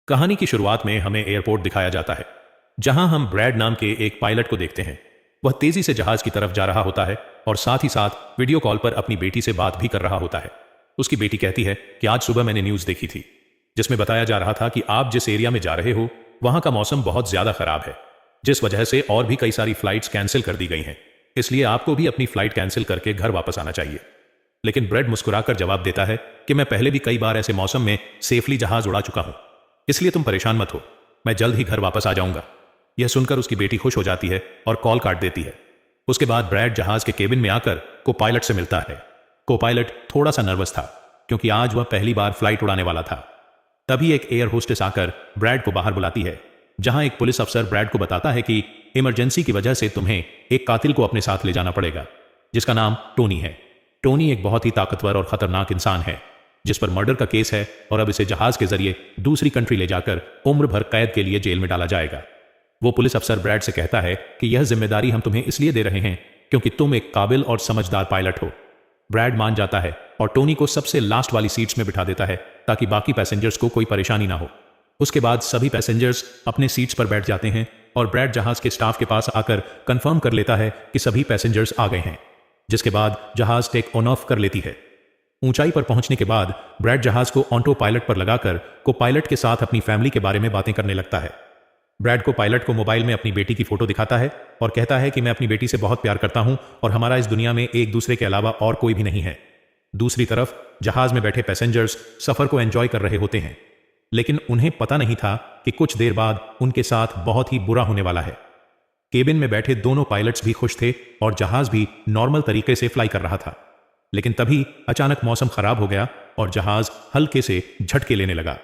कहानी की शुरुआत में हमें एयरपोर्ट दिखाया जाता है, जहां हम ब्रैड नाम के एक पायलट को देखते हैं। वह तेजी से जहाज की तरफ जा रहा होता है और साथ ही साथ वीडियो कॉल पर अपनी बेटी से बात भी कर रहा होता है। उसकी बेटी कहती है कि आज सुबह मैंने न्यूज़ देखी थी, जिसमें बताया जा रहा था कि आप जिस एरिया में जा रहे हो वहां का मौसम बहुत ज्यादा खराब है, जिस वजह से और भी कई सारी फ्लाइट्स कैंसिल कर दी गई हैं। इसलिए आपको भी अपनी फ्लाइट कैंसिल करके घर वापस आना चाहिए। लेकिन ब्रैड मुस्कुराकर जवाब देता है कि मैं पहले भी कई बार ऐसे मौसम में सेफली जहाज उड़ा चुका हूं, इसलिए तुम परेशान मत हो, मैं जल्द ही घर वापस आ जाऊंगा। यह सुनकर उसकी बेटी खुश हो जाती है और कॉल काट देती है। उसके बाद ब्रैड जहाज के केबिन में आकर को पायलट से मिलता है। को पायलट थोड़ा सा नर्वस था क्योंकि आज वह पहली बार फ्लाइट उड़ाने वाला था। तभी एक एयर होस्टेस आकर ब्रैड को बाहर बुलाती है, जहां एक पुलिस अफसर ब्रैड को बताता है कि इमरजेंसी की वजह से तुम्हें एक कातिल को अपने साथ ले जाना पड़ेगा, जिसका नाम टोनी है। टोनी एक बहुत ही ताकतवर और खतरनाक इंसान है, जिस पर मर्डर का केस है और अब इसे जहाज के जरिए दूसरी कंट्री ले जाकर उम्र भर कैद के लिए जेल में डाला जाएगा। वो पुलिस अफसर ब्रैड से कहता है कि यह जिम्मेदारी हम तुम्हें इसलिए दे रहे हैं क्योंकि तुम एक काबिल और समझदार पायलट हो। ब्रैड मान जाता है और टोनी को सबसे लास्ट वाली सीट्स में बिठा देता है ताकि बाकी पैसेंजर्स को कोई परेशानी ना हो। उसके बाद सभी पैसेंजर्स अपने सीट्स पर बैठ जाते हैं और ब्रैड जहाज के स्टाफ के पास आकर कंफर्म कर लेता है कि सभी पैसेंजर्स आ गए हैं, जिसके बाद जहाज टेक ऑन ऑफ कर लेती है। ऊंचाई पर पहुंचने के बाद ब्रैड जहाज को ऑटो पायलट पर लगाकर को पायलट के साथ अपनी फैमिली के बारे में बातें करने लगता है। ब्रैड को पायलट को मोबाइल में अपनी बेटी की फोटो दिखाता है और कहता है कि मैं अपनी बेटी से बहुत प्यार करता हूं और हमारा इस दुनिया में एक दूसरे के अलावा और कोई भी नहीं है। दूसरी तरफ जहाज में बैठे पैसेंजर्स सफर को एंजॉय कर रहे होते हैं, लेकिन उन्हें पता नहीं था कि कुछ देर बाद उनके साथ बहुत ही बुरा होने वाला है। केबिन में बैठे दोनों पायलट्स भी खुश थे और जहाज भी नॉर्मल तरीके से फ्लाई कर रहा था, लेकिन तभी अचानक मौसम खराब हो गया और जहाज हल्के से झटके लेने लगा,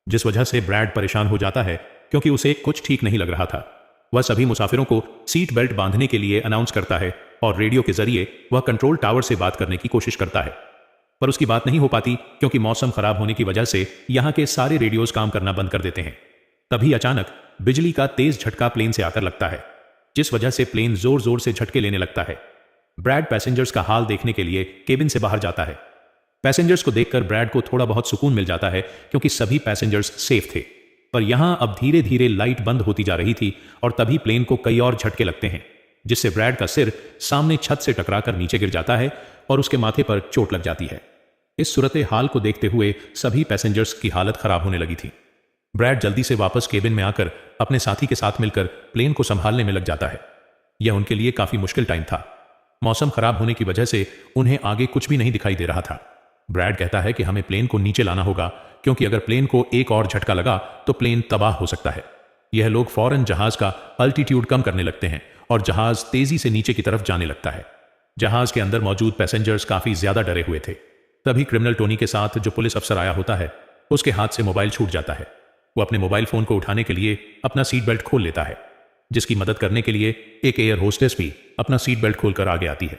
जिस वजह से ब्रैड परेशान हो जाता है क्योंकि उसे कुछ ठीक नहीं लग रहा था। वह सभी मुसाफिरों को सीट बेल्ट बांधने के लिए अनाउंस करता है और रेडियो के जरिए वह कंट्रोल टावर से बात करने की कोशिश करता है, पर उसकी बात नहीं हो पाती क्योंकि मौसम खराब होने की वजह से यहां के सारे रेडियोज काम करना बंद कर देते हैं। तभी अचानक बिजली का तेज झटका प्लेन से आकर लगता है, जिस वजह से प्लेन जोर जोर से झटके लेने लगता है। ब्रैड पैसेंजर्स का हाल देखने के लिए केबिन से बाहर जाता है। पैसेंजर्स को देखकर ब्रैड को थोड़ा बहुत सुकून मिल जाता है क्योंकि सभी पैसेंजर्स सेफ थे, पर यहां अब धीरे धीरे लाइट बंद होती जा रही थी और तभी प्लेन को कई और झटके लगते हैं, जिससे ब्रैड का सिर सामने छत से टकराकर नीचे गिर जाता है और उसके माथे पर चोट लग जाती है। इस सूरत हाल को देखते हुए सभी पैसेंजर्स की हालत खराब होने लगी थी। ब्रैड जल्दी से वापस केबिन में आकर अपने साथी के साथ मिलकर प्लेन को संभालने में लग जाता है। यह उनके लिए काफी मुश्किल टाइम था। मौसम खराब होने की वजह से उन्हें आगे कुछ भी नहीं दिखाई दे रहा था। ब्रैड कहता है कि हमें प्लेन को नीचे लाना होगा क्योंकि अगर प्लेन को एक और झटका लगा तो प्लेन तबाह हो सकता है। यह लोग फौरन जहाज का अल्टीट्यूड कम करने लगते हैं और जहाज तेजी से नीचे की तरफ जाने लगता है। जहाज के अंदर मौजूद पैसेंजर्स काफी ज्यादा डरे हुए थे। तभी क्रिमिनल टोनी के साथ जो पुलिस अफसर आया होता है, उसके हाथ से मोबाइल छूट जाता है। वो अपने मोबाइल फोन को उठाने के लिए अपना सीट बेल्ट खोल लेता है, जिसकी मदद करने के लिए एक एयर होस्टेस भी अपना सीट बेल्ट खोलकर आगे आती है।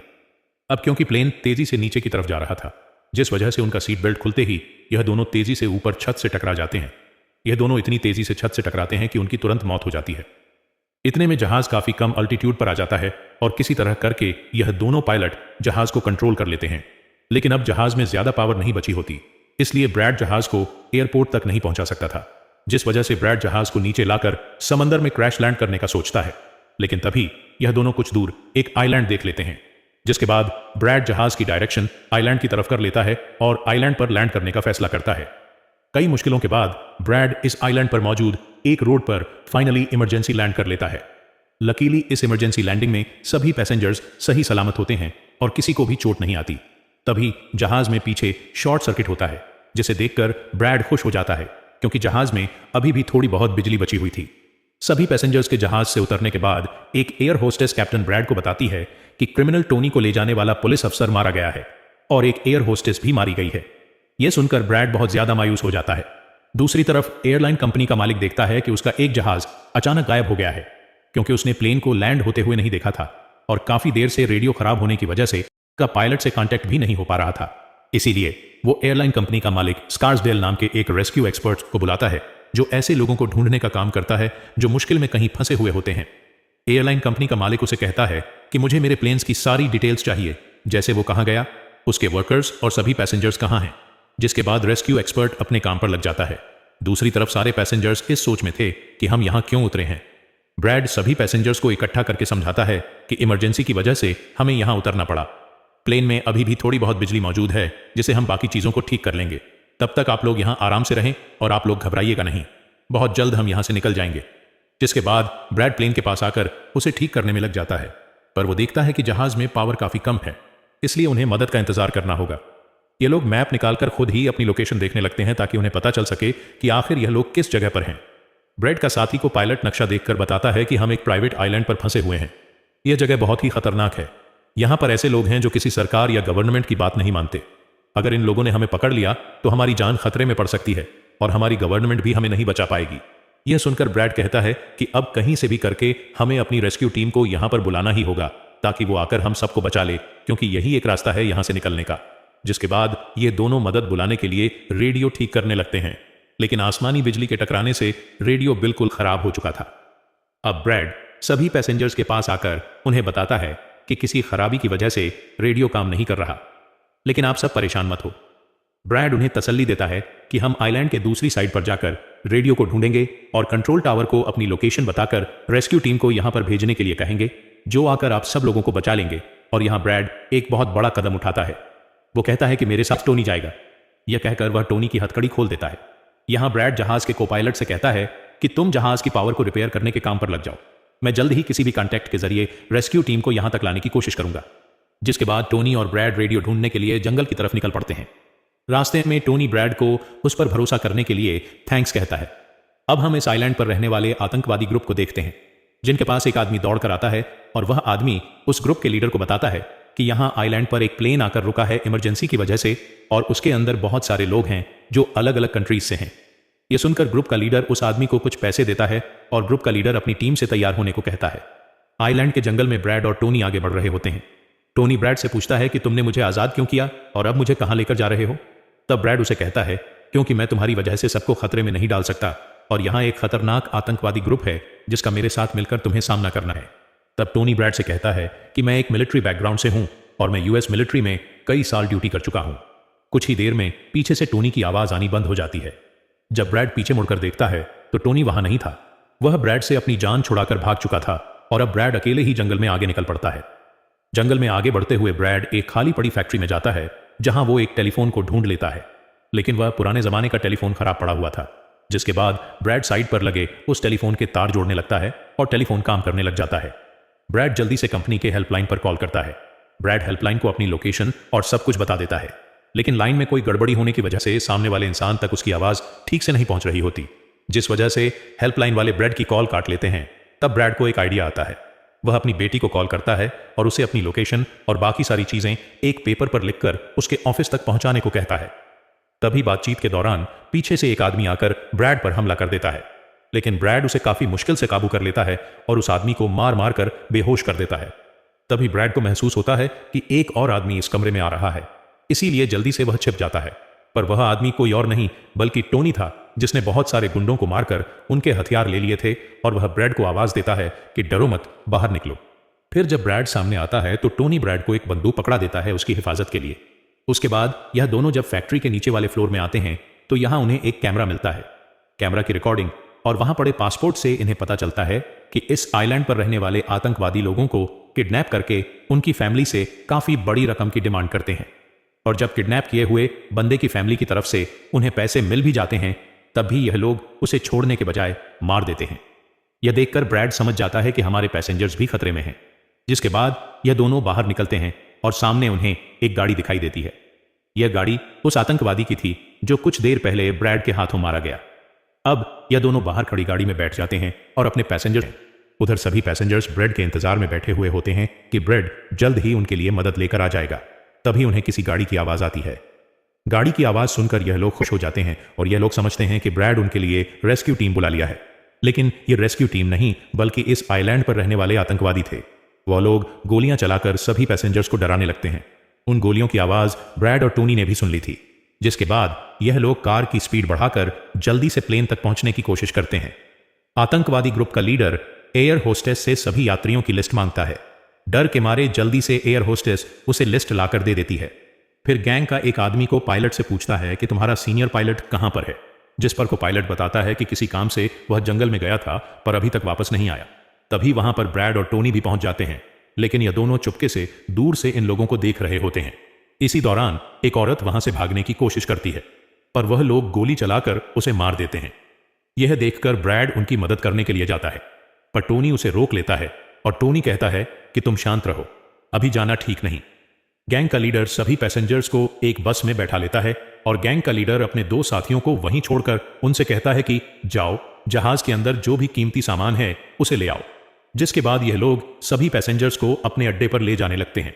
अब क्योंकि प्लेन तेजी से नीचे की तरफ जा रहा था, जिस वजह से उनका सीट बेल्ट खुलते ही यह दोनों तेजी से ऊपर छत से टकरा जाते हैं। यह दोनों इतनी तेजी से छत से टकराते हैं कि उनकी तुरंत मौत हो जाती है। इतने में जहाज काफी कम अल्टीट्यूड पर आ जाता है और किसी तरह करके यह दोनों पायलट जहाज को कंट्रोल कर लेते हैं। लेकिन अब जहाज में ज्यादा पावर नहीं बची होती, इसलिए ब्रैड जहाज को एयरपोर्ट तक नहीं पहुंचा सकता था, जिस वजह से ब्रैड जहाज को नीचे लाकर समंदर में क्रैश लैंड करने का सोचता है। लेकिन तभी यह दोनों कुछ दूर एक आइलैंड देख लेते हैं, जिसके बाद ब्रैड जहाज की डायरेक्शन आइलैंड की तरफ कर लेता है और आइलैंड पर लैंड करने का फैसला करता है। कई मुश्किलों के बाद ब्रैड इस आइलैंड पर मौजूद एक रोड पर फाइनली इमरजेंसी लैंड कर लेता है। लकीली इस इमरजेंसी लैंडिंग में सभी पैसेंजर्स सही सलामत होते हैं और किसी को भी चोट नहीं आती। तभी जहाज में पीछे शॉर्ट सर्किट होता है, जिसे देखकर ब्रैड खुश हो जाता है क्योंकि जहाज में अभी भी थोड़ी बहुत बिजली बची हुई थी। सभी पैसेंजर्स के जहाज से उतरने के बाद एक एयर होस्टेस कैप्टन ब्रैड को बताती है कि क्रिमिनल टोनी को ले जाने वाला पुलिस अफसर मारा गया है और एक एयर होस्टेस भी मारी गई है। यह सुनकर ब्रैड बहुत ज्यादा मायूस हो जाता है। दूसरी तरफ एयरलाइन कंपनी का मालिक देखता है कि उसका एक जहाज अचानक गायब हो गया है क्योंकि उसने प्लेन को लैंड होते हुए नहीं देखा था और काफी देर से रेडियो खराब होने की वजह से का पायलट से कांटेक्ट भी नहीं हो पा रहा था। इसीलिए वो एयरलाइन कंपनी का मालिक स्कार्सडेल नाम के एक रेस्क्यू एक्सपर्ट को बुलाता है, जो ऐसे लोगों को ढूंढने का काम करता है जो मुश्किल में कहीं फंसे हुए होते हैं। एयरलाइन कंपनी का मालिक उसे कहता है कि मुझे मेरे प्लेन्स की सारी डिटेल्स चाहिए, जैसे वो कहां गया, उसके वर्कर्स और सभी पैसेंजर्स कहां हैं। जिसके बाद रेस्क्यू एक्सपर्ट अपने काम पर लग जाता है। दूसरी तरफ सारे पैसेंजर्स इस सोच में थे कि हम यहाँ क्यों उतरे हैं। ब्रैड सभी पैसेंजर्स को इकट्ठा करके समझाता है कि इमरजेंसी की वजह से हमें यहाँ उतरना पड़ा। प्लेन में अभी भी थोड़ी बहुत बिजली मौजूद है जिसे हम बाकी चीज़ों को ठीक कर लेंगे। तब तक आप लोग यहाँ आराम से रहें और आप लोग घबराइएगा नहीं, बहुत जल्द हम यहाँ से निकल जाएंगे। जिसके बाद ब्रैड प्लेन के पास आकर उसे ठीक करने में लग जाता है, पर वो देखता है कि जहाज़ में पावर काफ़ी कम है, इसलिए उन्हें मदद का इंतजार करना होगा। ये लोग मैप निकालकर खुद ही अपनी लोकेशन देखने लगते हैं ताकि उन्हें पता चल सके कि आखिर यह लोग किस जगह पर हैं। ब्रैड का साथी को पायलट नक्शा देखकर बताता है कि हम एक प्राइवेट आइलैंड पर फंसे हुए हैं। यह जगह बहुत ही खतरनाक है। यहाँ पर ऐसे लोग हैं जो किसी सरकार या गवर्नमेंट की बात नहीं मानते। अगर इन लोगों ने हमें पकड़ लिया तो हमारी जान खतरे में पड़ सकती है और हमारी गवर्नमेंट भी हमें नहीं बचा पाएगी। यह सुनकर ब्रैड कहता है कि अब कहीं से भी करके हमें अपनी रेस्क्यू टीम को यहाँ पर बुलाना ही होगा ताकि वो आकर हम सबको बचा ले, क्योंकि यही एक रास्ता है यहाँ से निकलने का। जिसके बाद ये दोनों मदद बुलाने के लिए रेडियो ठीक करने लगते हैं, लेकिन आसमानी बिजली के टकराने से रेडियो बिल्कुल खराब हो चुका था। अब ब्रैड सभी पैसेंजर्स के पास आकर उन्हें बताता है कि किसी खराबी की वजह से रेडियो काम नहीं कर रहा, लेकिन आप सब परेशान मत हो। ब्रैड उन्हें तसल्ली देता है कि हम आइलैंड के दूसरी साइड पर जाकर रेडियो को ढूंढेंगे और कंट्रोल टावर को अपनी लोकेशन बताकर रेस्क्यू टीम को यहां पर भेजने के लिए कहेंगे, जो आकर आप सब लोगों को बचा लेंगे। और यहां ब्रैड एक बहुत बड़ा कदम उठाता है। वो कहता है कि मेरे साथ टोनी जाएगा। यह कहकर वह टोनी की हथकड़ी खोल देता है। यहां ब्रैड जहाज के कोपायलट से कहता है कि तुम जहाज की पावर को रिपेयर करने के काम पर लग जाओ। मैं जल्द ही किसी भी कॉन्टैक्ट के जरिए रेस्क्यू टीम को यहां तक लाने की कोशिश करूंगा। जिसके बाद टोनी और ब्रैड रेडियो ढूंढने के लिए जंगल की तरफ निकल पड़ते हैं। रास्ते में टोनी ब्रैड को उस पर भरोसा करने के लिए थैंक्स कहता है। अब हम इस आइलैंड पर रहने वाले आतंकवादी ग्रुप को देखते हैं, जिनके पास एक आदमी दौड़ कर आता है और वह आदमी उस ग्रुप के लीडर को बताता है कि यहाँ आइलैंड पर एक प्लेन आकर रुका है इमरजेंसी की वजह से और उसके अंदर बहुत सारे लोग हैं जो अलग अलग कंट्रीज से हैं। यह सुनकर ग्रुप का लीडर उस आदमी को कुछ पैसे देता है और ग्रुप का लीडर अपनी टीम से तैयार होने को कहता है। आइलैंड के जंगल में ब्रैड और टोनी आगे बढ़ रहे होते हैं। टोनी ब्रैड से पूछता है कि तुमने मुझे आज़ाद क्यों किया और अब मुझे कहाँ लेकर जा रहे हो। तब ब्रैड उसे कहता है, क्योंकि मैं तुम्हारी वजह से सबको खतरे में नहीं डाल सकता और यहाँ एक खतरनाक आतंकवादी ग्रुप है जिसका मेरे साथ मिलकर तुम्हें सामना करना है। तब टोनी ब्रैड से कहता है कि मैं एक मिलिट्री बैकग्राउंड से हूं और मैं यूएस मिलिट्री में कई साल ड्यूटी कर चुका हूं। कुछ ही देर में पीछे से टोनी की आवाज आनी बंद हो जाती है। जब ब्रैड पीछे मुड़कर देखता है तो टोनी वहां नहीं था। वह ब्रैड से अपनी जान छुड़ाकर भाग चुका था और अब ब्रैड अकेले ही जंगल में आगे निकल पड़ता है। जंगल में आगे बढ़ते हुए ब्रैड एक खाली पड़ी फैक्ट्री में जाता है जहां वो एक टेलीफोन को ढूंढ लेता है, लेकिन वह पुराने जमाने का टेलीफोन खराब पड़ा हुआ था। जिसके बाद ब्रैड साइड पर लगे उस टेलीफोन के तार जोड़ने लगता है और टेलीफोन काम करने लग जाता है। ब्रैड जल्दी से कंपनी के हेल्पलाइन पर कॉल करता है। ब्रैड हेल्पलाइन को अपनी लोकेशन और सब कुछ बता देता है, लेकिन लाइन में कोई गड़बड़ी होने की वजह से सामने वाले इंसान तक उसकी आवाज ठीक से नहीं पहुंच रही होती, जिस वजह से हेल्पलाइन वाले ब्रैड की कॉल काट लेते हैं। तब ब्रैड को एक आइडिया आता है। वह अपनी बेटी को कॉल करता है और उसे अपनी लोकेशन और बाकी सारी चीजें एक पेपर पर लिखकर उसके ऑफिस तक पहुंचाने को कहता है। तभी बातचीत के दौरान पीछे से एक आदमी आकर ब्रैड पर हमला कर देता है, लेकिन ब्रैड उसे काफी मुश्किल से काबू कर लेता है और उस आदमी को मार मार कर बेहोश कर देता है। तभी ब्रैड को महसूस होता है कि एक और आदमी इस कमरे में आ रहा है, इसीलिए जल्दी से वह छिप जाता है। पर वह आदमी कोई और नहीं बल्कि टोनी था, जिसने बहुत सारे गुंडों को मारकर उनके हथियार ले लिए थे और वह ब्रैड को आवाज देता है कि डरो मत, बाहर निकलो। फिर जब ब्रैड सामने आता है तो टोनी ब्रैड को एक बंदूक पकड़ा देता है उसकी हिफाजत के लिए। उसके बाद यह दोनों जब फैक्ट्री के नीचे वाले फ्लोर में आते हैं तो यहां उन्हें एक कैमरा मिलता है, कैमरा की रिकॉर्डिंग और वहां पड़े पासपोर्ट से इन्हें पता चलता है कि इस आइलैंड पर रहने वाले आतंकवादी लोगों को किडनैप करके उनकी फैमिली से काफी बड़ी रकम की डिमांड करते हैं। और जब किडनैप किए हुए बंदे की फैमिली की तरफ से उन्हें पैसे मिल भी जाते हैं, तब भी यह लोग उसे छोड़ने के बजाय मार देते हैं। यह देखकर ब्रैड समझ जाता है कि हमारे पैसेंजर्स भी खतरे में हैं। जिसके बाद यह दोनों बाहर निकलते हैं और सामने उन्हें एक गाड़ी दिखाई देती है। यह गाड़ी उस आतंकवादी की थी जो कुछ देर पहले ब्रैड के हाथों मारा गया। अब यह दोनों बाहर खड़ी गाड़ी में बैठ जाते हैं और अपने पैसेंजर उधर सभी पैसेंजर्स ब्रैड के इंतजार में बैठे हुए होते हैं कि ब्रैड जल्द ही उनके लिए मदद लेकर आ जाएगा। तभी उन्हें किसी गाड़ी की आवाज आती है। गाड़ी की आवाज सुनकर यह लोग खुश हो जाते हैं और यह लोग समझते हैं कि ब्रैड उनके लिए रेस्क्यू टीम बुला लिया है। लेकिन यह रेस्क्यू टीम नहीं बल्कि इस आइलैंड पर रहने वाले आतंकवादी थे। वह लोग गोलियां चलाकर सभी पैसेंजर्स को डराने लगते हैं। उन गोलियों की आवाज ब्रैड और टोनी ने भी सुन ली थी। जिसके बाद यह लोग कार की स्पीड बढ़ाकर जल्दी से प्लेन तक पहुंचने की कोशिश करते हैं। आतंकवादी ग्रुप का लीडर एयर होस्टेस से सभी यात्रियों की लिस्ट मांगता है। डर के मारे जल्दी से एयर होस्टेस उसे लिस्ट लाकर दे देती है। फिर गैंग का एक आदमी को पायलट से पूछता है कि तुम्हारा सीनियर पायलट कहां पर है। जिस पर को पायलट बताता है कि किसी काम से वह जंगल में गया था पर अभी तक वापस नहीं आया। तभी वहां पर ब्रैड और टोनी भी पहुंच जाते हैं, लेकिन यह दोनों चुपके से दूर से इन लोगों को देख रहे होते हैं। इसी दौरान एक औरत वहां से भागने की कोशिश करती है, पर वह लोग गोली चलाकर उसे मार देते हैं। यह देखकर ब्रैड उनकी मदद करने के लिए जाता है, पर टोनी उसे रोक लेता है और टोनी कहता है कि तुम शांत रहो, अभी जाना ठीक नहीं। गैंग का लीडर सभी पैसेंजर्स को एक बस में बैठा लेता है और गैंग का लीडर अपने 2 साथियों को वहीं छोड़कर उनसे कहता है कि जाओ, जहाज के अंदर जो भी कीमती सामान है उसे ले आओ। जिसके बाद यह लोग सभी पैसेंजर्स को अपने अड्डे पर ले जाने लगते हैं।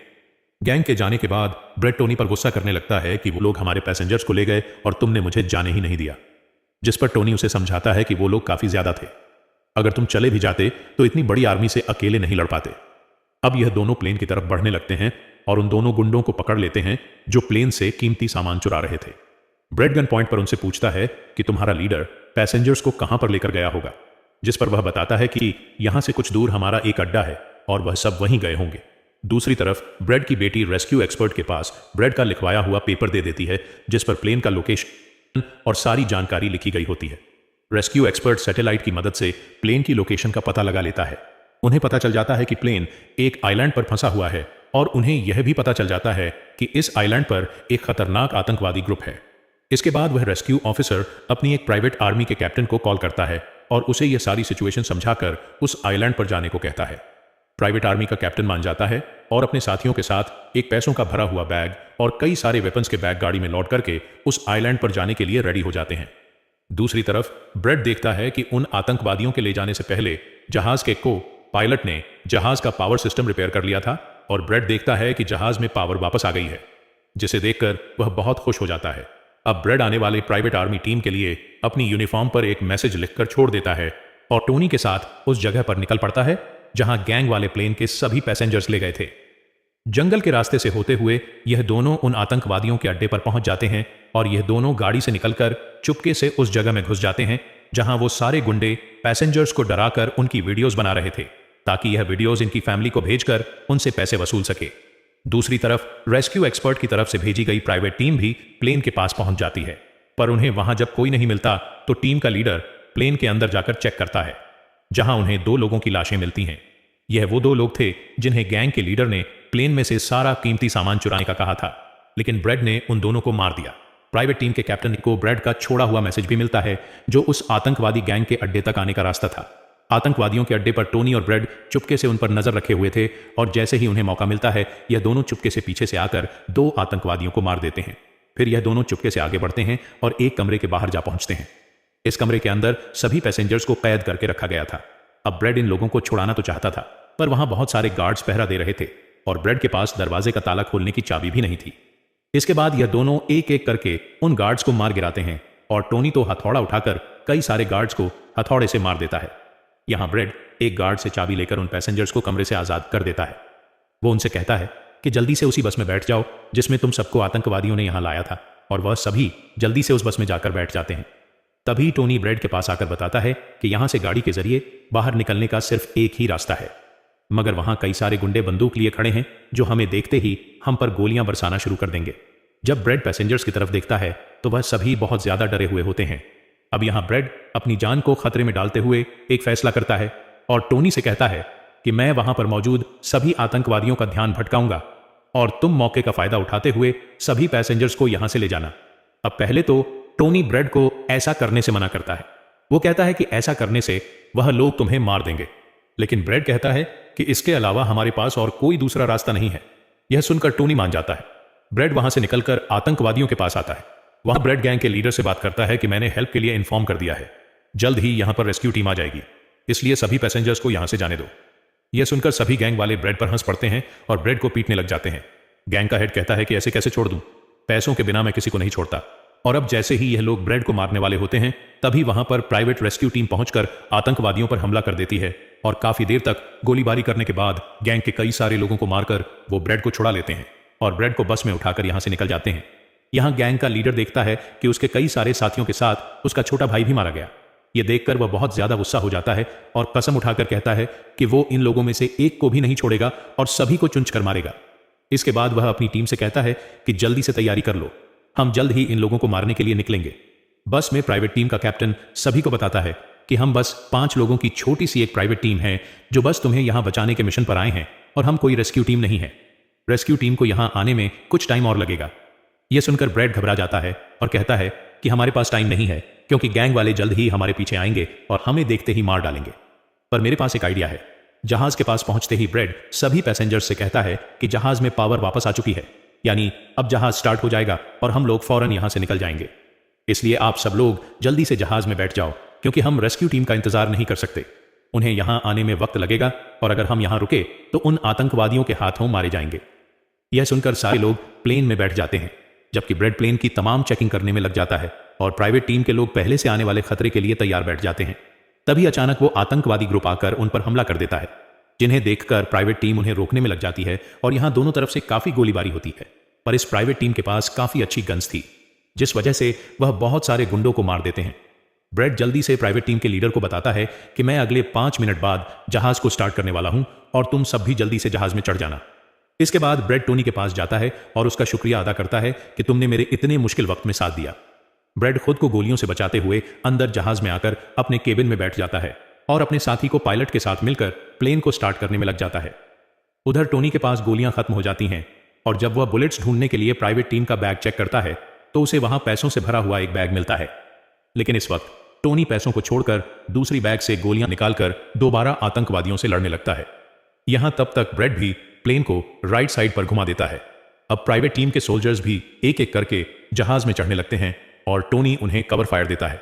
गैंग के जाने के बाद ब्रेड टोनी पर गुस्सा करने लगता है कि वो लोग हमारे पैसेंजर्स को ले गए और तुमने मुझे जाने ही नहीं दिया। जिस पर टोनी उसे समझाता है कि वो लोग काफी ज्यादा थे, अगर तुम चले भी जाते तो इतनी बड़ी आर्मी से अकेले नहीं लड़ पाते। अब यह दोनों प्लेन की तरफ बढ़ने लगते हैं और उन दोनों गुंडों को पकड़ लेते हैं जो प्लेन से कीमती सामान चुरा रहे थे। ब्रेड गन पॉइंट पर उनसे पूछता है कि तुम्हारा लीडर पैसेंजर्स को कहां पर लेकर गया होगा, जिस पर वह बताता है कि यहां से कुछ दूर हमारा एक अड्डा है और वह सब वहीं गए होंगे। दूसरी तरफ ब्रेड की बेटी रेस्क्यू एक्सपर्ट के पास ब्रेड का लिखवाया हुआ पेपर दे देती है, जिस पर प्लेन का लोकेशन और सारी जानकारी लिखी गई होती है। रेस्क्यू एक्सपर्ट सैटेलाइट की मदद से प्लेन की लोकेशन का पता लगा लेता है। उन्हें पता चल जाता है कि प्लेन एक आइलैंड पर फंसा हुआ है और उन्हें यह भी पता चल जाता है कि इस आइलैंड पर एक खतरनाक आतंकवादी ग्रुप है। इसके बाद वह रेस्क्यू ऑफिसर अपनी एक प्राइवेट आर्मी के कैप्टन को कॉल करता है और उसे यह सारी सिचुएशन समझाकर उस आइलैंड पर जाने को कहता है। प्राइवेट आर्मी का कैप्टन मान जाता है और अपने साथियों के साथ एक पैसों का भरा हुआ बैग और कई सारे वेपन्स के बैग गाड़ी में लौट करके उस आइलैंड पर जाने के लिए रेडी हो जाते हैं। दूसरी तरफ ब्रेड देखता है कि उन आतंकवादियों के ले जाने से पहले जहाज के को पायलट ने जहाज का पावर सिस्टम रिपेयर कर लिया था और ब्रेड देखता है कि जहाज में पावर वापस आ गई है, जिसे देखकर वह बहुत खुश हो जाता है। अब ब्रेड आने वाले प्राइवेट आर्मी टीम के लिए अपनी यूनिफॉर्म पर एक मैसेज लिखकर छोड़ देता है और टोनी के साथ उस जगह पर निकल पड़ता है जहां गैंग वाले प्लेन के सभी पैसेंजर्स ले गए थे। जंगल के रास्ते से होते हुए यह दोनों उन आतंकवादियों के अड्डे पर पहुंच जाते हैं और यह दोनों गाड़ी से निकलकर चुपके से उस जगह में घुस जाते हैं जहां वो सारे गुंडे पैसेंजर्स को डराकर उनकी वीडियोस बना रहे थे, ताकि यह वीडियोस इनकी फैमिली को भेजकर उनसे पैसे वसूल सके। दूसरी तरफ रेस्क्यू एक्सपर्ट की तरफ से भेजी गई प्राइवेट टीम भी प्लेन के पास पहुंच जाती है, पर उन्हें वहां जब कोई नहीं मिलता तो टीम का लीडर प्लेन के अंदर जाकर चेक करता है, जहां उन्हें 2 लोगों की लाशें मिलती हैं। यह वो 2 लोग थे जिन्हें गैंग के लीडर ने प्लेन में से सारा कीमती सामान चुराने का कहा था, लेकिन ब्रेड ने उन दोनों को मार दिया। प्राइवेट टीम के कैप्टन को ब्रेड का छोड़ा हुआ मैसेज भी मिलता है जो उस आतंकवादी गैंग के अड्डे तक आने का रास्ता था। आतंकवादियों के अड्डे पर टोनी और ब्रेड चुपके से उन पर नजर रखे हुए थे और जैसे ही उन्हें मौका मिलता है यह दोनों चुपके से पीछे से आकर 2 आतंकवादियों को मार देते हैं। फिर यह दोनों चुपके से आगे बढ़ते हैं और एक कमरे के बाहर जा पहुंचते हैं। इस कमरे के अंदर सभी पैसेंजर्स को कैद करके रखा गया था। अब ब्रेड इन लोगों को छुड़ाना तो चाहता था, पर वहां बहुत सारे गार्ड्स पहरा दे रहे थे और ब्रेड के पास दरवाजे का ताला खोलने की चाबी भी नहीं थी। इसके बाद यह दोनों एक एक करके उन गार्ड्स को मार गिराते हैं और टोनी तो हथौड़ा उठाकर कई सारे गार्ड्स को हथौड़े से मार देता है। यहां ब्रेड एक गार्ड से चाबी लेकर उन पैसेंजर्स को कमरे से आजाद कर देता है। वो उनसे कहता है कि जल्दी से उसी बस में बैठ जाओ जिसमें तुम सबको आतंकवादियों ने यहां लाया था, और वह सभी जल्दी से उस बस में जाकर बैठ जाते हैं। तभी टोनी ब्रेड के पास आकर बताता है कि यहां से गाड़ी के जरिए बाहर निकलने का सिर्फ एक ही रास्ता है, मगर वहां कई सारे गुंडे बंदूक लिए खड़े हैं जो हमें देखते ही हम पर गोलियां बरसाना शुरू कर देंगे। जब ब्रेड पैसेंजर्स की तरफ देखता है तो वह सभी बहुत ज्यादा डरे हुए होते हैं। अब यहां ब्रेड अपनी जान को खतरे में डालते हुए एक फैसला करता है और टोनी से कहता है कि मैं वहां पर मौजूद सभी आतंकवादियों का ध्यान भटकाऊंगा और तुम मौके का फायदा उठाते हुए सभी पैसेंजर्स को यहां से ले जाना। अब पहले तो टोनी ब्रेड को ऐसा करने से मना करता है। वो कहता है कि ऐसा करने से वह लोग तुम्हें मार देंगे, लेकिन ब्रेड कहता है कि इसके अलावा हमारे पास और कोई दूसरा रास्ता नहीं है। यह सुनकर टोनी मान जाता है। ब्रेड वहां से निकलकर आतंकवादियों के पास आता है। वहां ब्रेड गैंग के लीडर से बात करता है कि मैंने हेल्प के लिए इन्फॉर्म कर दिया है, जल्द ही यहां पर रेस्क्यू टीम आ जाएगी, इसलिए सभी पैसेंजर्स को यहां से जाने दो। यह सुनकर सभी गैंग वाले ब्रेड पर हंस पड़ते हैं और ब्रेड को पीटने लग जाते हैं। गैंग का हेड कहता है कि ऐसे कैसे छोड़ दूं, पैसों के बिना मैं किसी को नहीं छोड़ता। और अब जैसे ही यह लोग ब्रेड को मारने वाले होते हैं तभी वहां पर प्राइवेट रेस्क्यू टीम पहुंचकर आतंकवादियों पर हमला कर देती है और काफी देर तक गोलीबारी करने के बाद गैंग के कई सारे लोगों को मारकर वो ब्रेड को छुड़ा लेते हैं और ब्रेड को बस में उठाकर यहां से निकल जाते हैं। यहां गैंग का लीडर देखता है कि उसके कई सारे साथियों के साथ उसका छोटा भाई भी मारा गया। यह देखकर वह बहुत ज्यादा गुस्सा हो जाता है और कसम उठाकर कहता है कि वो इन लोगों में से एक को भी नहीं छोड़ेगा और सभी को चुंच कर मारेगा। इसके बाद वह अपनी टीम से कहता है कि जल्दी से तैयारी कर लो, हम जल्द ही इन लोगों को मारने के लिए निकलेंगे। बस में प्राइवेट टीम का कैप्टन सभी को बताता है कि हम बस 5 लोगों की छोटी सी एक प्राइवेट टीम है जो बस तुम्हें यहां बचाने के मिशन पर आए हैं और हम कोई रेस्क्यू टीम नहीं है। रेस्क्यू टीम को यहां आने में कुछ टाइम और लगेगा। यह सुनकर ब्रैड घबरा जाता है और कहता है कि हमारे पास टाइम नहीं है क्योंकि गैंग वाले जल्द ही हमारे पीछे आएंगे और हमें देखते ही मार डालेंगे। पर मेरे पास एक आइडिया है। जहाज के पास पहुंचते ही ब्रैड सभी पैसेंजर्स से कहता है कि जहाज में पावर वापस आ चुकी है, यानी अब जहाज स्टार्ट हो जाएगा और हम लोग फौरन यहां से निकल जाएंगे। इसलिए आप सब लोग जल्दी से जहाज में बैठ जाओ क्योंकि हम रेस्क्यू टीम का इंतजार नहीं कर सकते। उन्हें यहां आने में वक्त लगेगा और अगर हम यहां रुके तो उन आतंकवादियों के हाथों मारे जाएंगे। यह सुनकर सारे लोग प्लेन में बैठ जाते हैं जबकि ब्रैड प्लेन की तमाम चेकिंग करने में लग जाता है और प्राइवेट टीम के लोग पहले से आने वाले खतरे के लिए तैयार बैठ जाते हैं। तभी अचानक वो आतंकवादी ग्रुप आकर उन पर हमला कर देता है, जिन्हें देखकर प्राइवेट टीम उन्हें रोकने में लग जाती है और यहां दोनों तरफ से काफी गोलीबारी होती है। पर इस प्राइवेट टीम के पास काफी अच्छी गन्स थी जिस वजह से वह बहुत सारे गुंडों को मार देते हैं। ब्रैड जल्दी से प्राइवेट टीम के लीडर को बताता है कि मैं अगले 5 मिनट बाद जहाज को स्टार्ट करने वाला हूं और तुम सब भी जल्दी से जहाज में चढ़ जाना। इसके बाद ब्रैड टोनी के पास जाता है और उसका शुक्रिया अदा करता है कि तुमने मेरे इतने मुश्किल वक्त में साथ दिया। ब्रैड खुद को गोलियों से बचाते हुए अंदर जहाज में आकर अपने केबिन में बैठ जाता है और अपने साथी को पायलट के साथ मिलकर प्लेन को स्टार्ट करने में लग जाता है। उधर टोनी के पास गोलियां खत्म हो जाती हैं और जब वह बुलेट्स ढूंढने के लिए प्राइवेट टीम का बैग चेक करता है तो उसे वहां पैसों से भरा हुआ एक बैग मिलता है। लेकिन इस वक्त टोनी पैसों को छोड़कर दूसरी बैग से गोलियां निकालकर दोबारा आतंकवादियों से लड़ने लगता है। यहां तब तक ब्रैड भी प्लेन को राइट साइड पर घुमा देता है। अब प्राइवेट टीम के सोल्जर्स भी एक एक करके जहाज में चढ़ने लगते हैं और टोनी उन्हें कवर फायर देता है।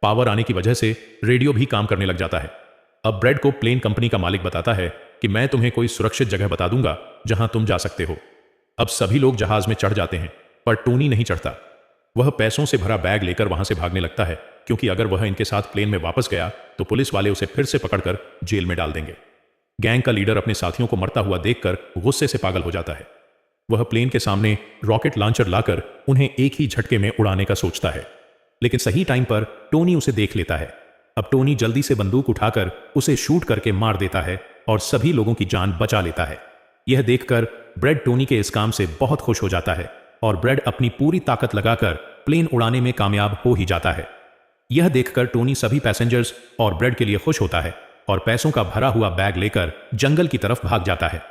पावर आने की वजह से रेडियो भी काम करने लग जाता है। अब ब्रैड को प्लेन कंपनी का मालिक बताता है कि मैं तुम्हें कोई सुरक्षित जगह बता दूंगा जहां तुम जा सकते हो। अब सभी लोग जहाज में चढ़ जाते हैं पर टोनी नहीं चढ़ता। वह पैसों से भरा बैग लेकर वहां से भागने लगता है क्योंकि अगर वह इनके साथ प्लेन में वापस गया तो पुलिस वाले उसे फिर से पकड़कर जेल में डाल देंगे। गैंग का लीडर अपने साथियों को मरता हुआ देखकर गुस्से से पागल हो जाता है। वह प्लेन के सामने रॉकेट लॉन्चर लाकर उन्हें एक ही झटके में उड़ाने का सोचता है, लेकिन सही टाइम पर टोनी उसे देख लेता है। अब टोनी जल्दी से बंदूक उठाकर उसे शूट करके मार देता है और सभी लोगों की जान बचा लेता है। यह देखकर ब्रैड टोनी के इस काम से बहुत खुश हो जाता है और ब्रैड अपनी पूरी ताकत लगाकर प्लेन उड़ाने में कामयाब हो ही जाता है। यह देखकर टोनी सभी पैसेंजर्स और ब्रैड के लिए खुश होता है और पैसों का भरा हुआ बैग लेकर जंगल की तरफ भाग जाता है।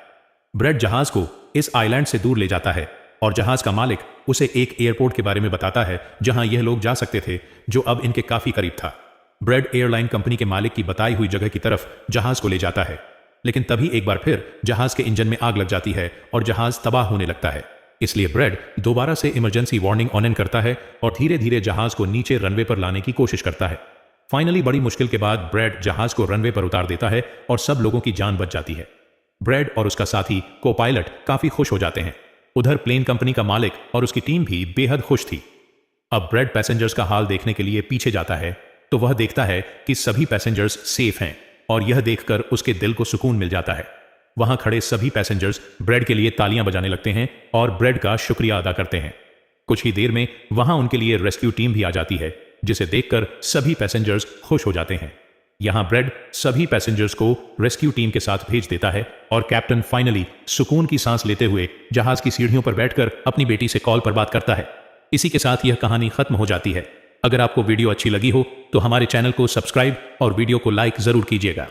ब्रैड जहाज को इस आइलैंड से दूर ले जाता है और जहाज का मालिक उसे एक एयरपोर्ट के बारे में बताता है जहां यह लोग जा सकते थे, जो अब इनके काफी करीब था। ब्रैड एयरलाइन कंपनी के मालिक की बताई हुई जगह की तरफ जहाज को ले जाता है, लेकिन तभी एक बार फिर जहाज के इंजन में आग लग जाती है और जहाज तबाह होने लगता है। इसलिए ब्रैड दोबारा से इमरजेंसी वार्निंग ऑन करता है और धीरे धीरे जहाज को नीचे रनवे पर लाने की कोशिश करता है। फाइनली बड़ी मुश्किल के बाद ब्रैड जहाज को रनवे पर उतार देता है और सब लोगों की जान बच जाती है। ब्रैड और उसका साथी को पायलट काफी खुश हो जाते हैं। उधर प्लेन कंपनी का मालिक और उसकी टीम भी बेहद खुश थी। अब ब्रैड पैसेंजर्स का हाल देखने के लिए पीछे जाता है तो वह देखता है कि सभी पैसेंजर्स सेफ हैं और यह देखकर उसके दिल को सुकून मिल जाता है। वहां खड़े सभी पैसेंजर्स ब्रैड के लिए तालियां बजाने लगते हैं और ब्रैड का शुक्रिया अदा करते हैं। कुछ ही देर में वहां उनके लिए रेस्क्यू टीम भी आ जाती है, जिसे देखकर सभी पैसेंजर्स खुश हो जाते हैं। यहां ब्रैड सभी पैसेंजर्स को रेस्क्यू टीम के साथ भेज देता है और कैप्टन फाइनली सुकून की सांस लेते हुए जहाज की सीढ़ियों पर बैठकर अपनी बेटी से कॉल पर बात करता है। इसी के साथ यह कहानी खत्म हो जाती है। अगर आपको वीडियो अच्छी लगी हो तो हमारे चैनल को सब्सक्राइब और वीडियो को लाइक जरूर कीजिएगा।